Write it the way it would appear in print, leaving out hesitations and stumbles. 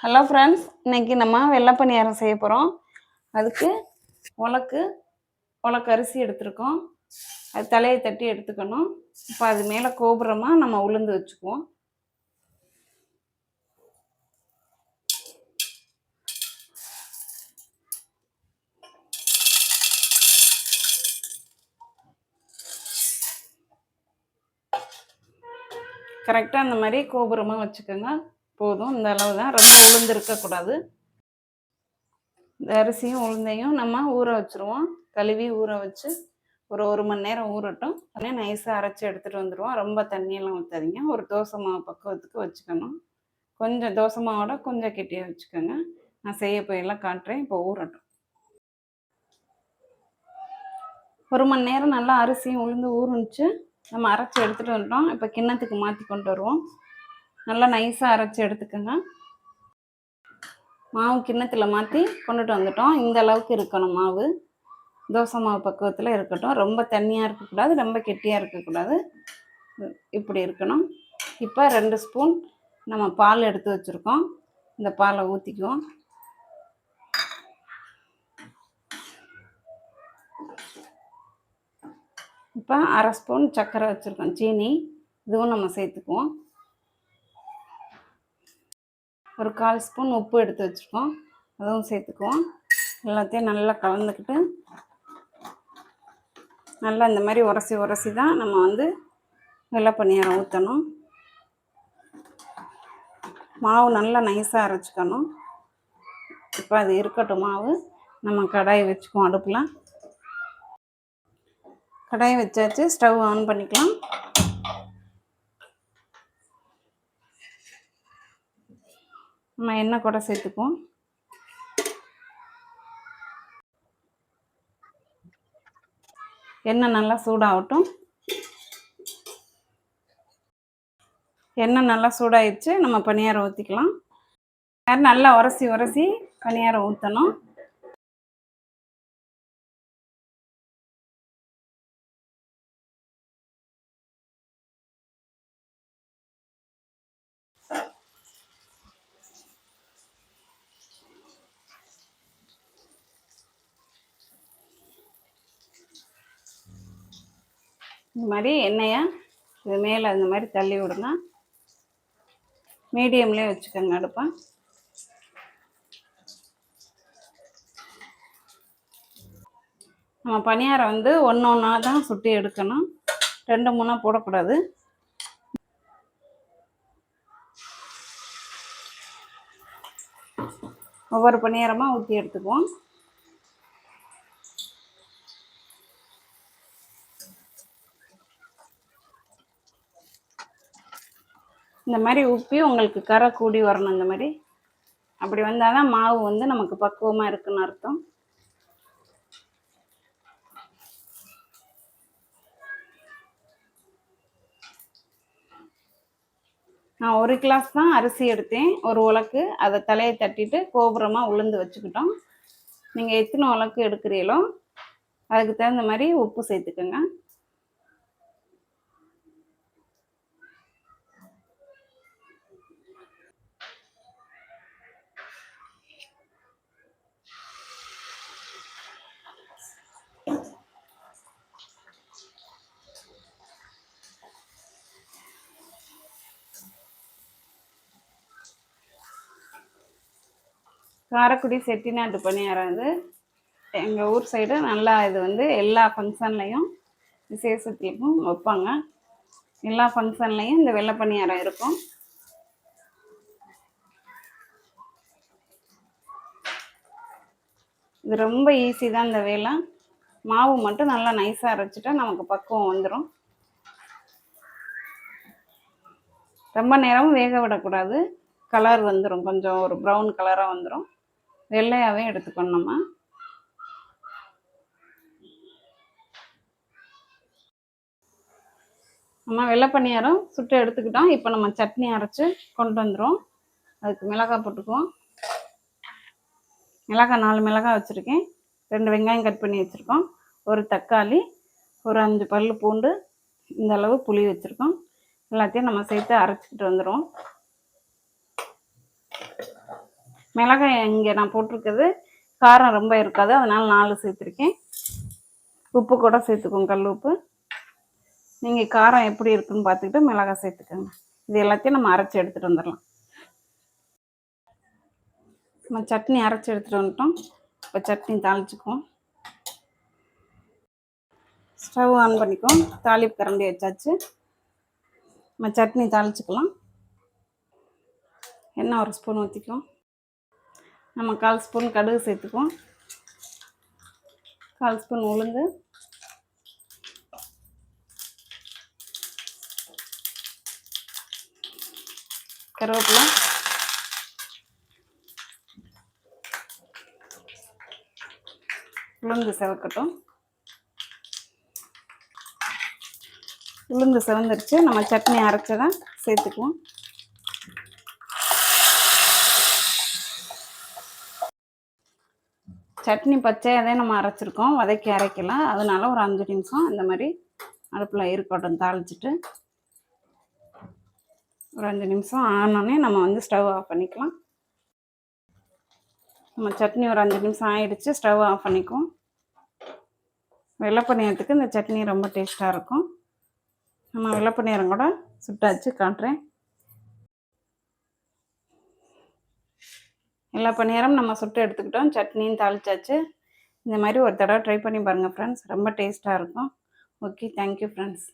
Hello friends, இன்னைக்கு நம்ம வெள்ளை பணியாரம் செய்ய போகிறோம். அதுக்கு உலக்கு அரிசி எடுத்துருக்கோம். அது தலையை தட்டி எடுத்துக்கணும். இப்போ அது மேலே கோபுரமாக நம்ம உளுந்து வச்சுக்குவோம். கரெக்டாக அந்த மாதிரி கோபுரமாக வச்சுக்கோங்க. போதும், இந்த அளவு தான். ரொம்ப உளுந்து இருக்கக்கூடாது. இந்த அரிசியும் உளுந்தையும் நம்ம ஊற வச்சுருவோம். கழுவி ஊற வச்சு ஒரு மணி நேரம் ஊறட்டும். உடனே நைஸாக அரைச்சி எடுத்துகிட்டு வந்துடுவோம். ரொம்ப தண்ணியெல்லாம் ஊற்றாதீங்க. ஒரு தோசை மாவு பக்குவத்துக்கு வச்சுக்கணும். கொஞ்சம் தோசை மாவோட கொஞ்சம் கெட்டியாக வச்சுக்கோங்க. நான் செய்ய போயெல்லாம் காட்டுறேன். இப்போ ஊறட்டும். ஒரு மணி நேரம் நல்லா அரிசியும் உளுந்து ஊறுனுச்சு. நம்ம அரைச்சி எடுத்துகிட்டு வந்துட்டோம். இப்போ கிண்ணத்துக்கு மாற்றி கொண்டு வருவோம். நல்லா நைஸாக அரைச்சி எடுத்துக்கோங்க. மாவு கிண்ணத்தில் மாற்றி கொண்டுட்டு வந்துட்டோம். இந்த அளவுக்கு இருக்கணும் மாவு. தோசை மாவு பக்குவத்தில் இருக்கட்டும். ரொம்ப தண்ணியாக இருக்கக்கூடாது, ரொம்ப கெட்டியாக இருக்கக்கூடாது. இப்படி இருக்கணும். இப்போ 2 ஸ்பூன் நம்ம பால் எடுத்து வச்சுருக்கோம். இந்த பாலை ஊற்றிக்குவோம். இப்போ 1/2 ஸ்பூன் சர்க்கரை வச்சுருக்கோம், சீனி. இதுவும் நம்ம சேர்த்துக்குவோம். ஒரு 1/4 ஸ்பூன் உப்பு எடுத்து வச்சுருக்கோம், அதுவும் சேர்த்துக்குவோம். எல்லாத்தையும் நல்லா கலந்துக்கிட்டு நல்லா இந்த மாதிரி உரசி தான் நம்ம வெள்ளை பணியாரம் ஊற்றணும். மாவு நல்லா நைஸாக அரைச்சிக்கணும். இப்போ அது இருக்கட்டும் மாவு. நம்ம கடாயை வச்சுக்குவோம். அடுப்பில் கடாயை வச்சாச்சு. ஸ்டவ் ஆன் பண்ணிக்கலாம். நம்ம எண்ணெய் கூட சேர்த்துக்குவோம். எண்ணெய் நல்லா சூடாகட்டும். எண்ணெய் நல்லா சூடாயிடுச்சு. நம்ம பணியாரம் ஊற்றிக்கலாம். நல்லா உரசி பணியாரம் ஊற்றணும். இந்த மாதிரி எண்ணெயை இது மேலே இந்த மாதிரி தள்ளி விடுங்க. மீடியம்லேயே வச்சுக்கோங்க அடுப்பை. நம்ம பணியாரம் ஒன்று ஒன்றா தான் சுட்டி எடுக்கணும். 2 3 போடக்கூடாது. ஒவ்வொரு பணியாரமாக ஊற்றி எடுத்துக்குவோம். இந்த மாதிரி உப்பி உங்களுக்கு கரை கூடி வரணும். இந்த மாதிரி அப்படி வந்தால் தான் மாவு நமக்கு பக்குவமாக இருக்குன்னு அர்த்தம். நான் 1 கிளாஸ் தான் அரிசி எடுத்தேன். ஒரு உலக்கு அதை தலையை தட்டிட்டு கோபுரமாக உளுந்து வச்சுக்கிட்டோம். நீங்கள் எத்தனை உலக்கு எடுக்கிறீங்களோ அதுக்கு தகுந்த மாதிரி உப்பு சேர்த்துக்கோங்க. காரைக்குடி செட்டிநாட்டு பணியாரம் எங்கள் ஊர் சைடு நல்லா இது எல்லா ஃபங்க்ஷன்லேயும் விசேஷத்துக்கும் வைப்பாங்க. எல்லா ஃபங்க்ஷன்லேயும் இந்த வெள்ளை பணியாரம் இருக்கும். இது ரொம்ப ஈஸி தான் இந்த வேலை. மாவு மட்டும் நல்லா நைஸாக அரைச்சிட்டா நமக்கு பக்குவம் வந்துடும். ரொம்ப நேரமும் வேக விடக்கூடாது. கலர் வந்துடும், கொஞ்சம் ஒரு ப்ரௌன் கலராக வந்துடும். வெள்ளையாகவே எடுத்துக்கணும். நம்ம வெள்ளை பணியாரம் சுட்டு எடுத்துக்கிட்டோம். இப்போ நம்ம சட்னி அரைச்சி கொண்டு வந்துடும். அதுக்கு மிளகாய் போட்டுக்குவோம். மிளகாய் 4 மிளகாய் வச்சுருக்கேன். 2 வெங்காயம் கட் பண்ணி வச்சுருக்கோம். ஒரு தக்காளி, ஒரு 5 பல் பூண்டு, இந்த அளவு புளி வச்சுருக்கோம். எல்லாத்தையும் நம்ம சேர்த்து அரைச்சிக்கிட்டு வந்துடுவோம். மிளகாய் இங்கே நான் போட்டிருக்கிறது காரம் ரொம்ப இருக்காது, அதனால் 4 சேர்த்துருக்கேன். உப்பு கூட சேர்த்துக்கோங்க, கல் உப்பு. நீங்கள் காரம் எப்படி இருக்குன்னு பார்த்துக்கிட்டு மிளகாய் சேர்த்துக்கோங்க. இது எல்லாத்தையும் நம்ம அரைச்சி எடுத்துகிட்டு வந்துடலாம். நம்ம சட்னி அரைச்சி எடுத்துகிட்டு வந்துட்டோம். இப்போ சட்னி தாளிச்சுக்குவோம். ஸ்டவ் ஆன் பண்ணிக்குவோம். தாளிப்பு கரண்டி வச்சாச்சு. நம்ம சட்னி தாளிச்சுக்கலாம். எண்ணெய் 1 ஸ்பூன் ஊற்றிக்குவோம். நம்ம 1/4 ஸ்பூன் கடுகு சேர்த்துக்குவோம். 1/4 ஸ்பூன் உளுந்து, கருவேப்பிலை, உளுந்து செவக்கட்டும். உளுந்து செவந்துருச்சு. நம்ம சட்னி அரைச்சதை சேர்த்துக்குவோம். சட்னி பச்சையாகவே நம்ம அரைச்சிருக்கோம், வதக்கி அரைக்கலாம். அதனால ஒரு 5 நிமிஷம் இந்த மாதிரி அடுப்பில் இருக்கட்டும். தாளிச்சிட்டு ஒரு 5 நிமிஷம் ஆனோடனே நம்ம வந்து ஸ்டவ் ஆஃப் பண்ணிக்கலாம். நம்ம சட்னி ஒரு 5 நிமிஷம் ஆயிடுச்சு. ஸ்டவ் ஆஃப் பண்ணிக்குவோம். வெள்ளை பணியாரத்துக்கு இந்த சட்னி ரொம்ப டேஸ்ட்டாக இருக்கும். நம்ம வெள்ளை பணியாரம் கூட சுட்டாச்சு, காட்டுறேன். எல்லா பணியாரம் நம்ம சுட்டு எடுத்துக்கிட்டோம். சட்னியும் தாளிச்சாச்சு. இந்த மாதிரி ஒரு தடவை ட்ரை பண்ணி பாருங்கள் ஃப்ரெண்ட்ஸ், ரொம்ப டேஸ்ட்டாக இருக்கும். Okay, thank you friends.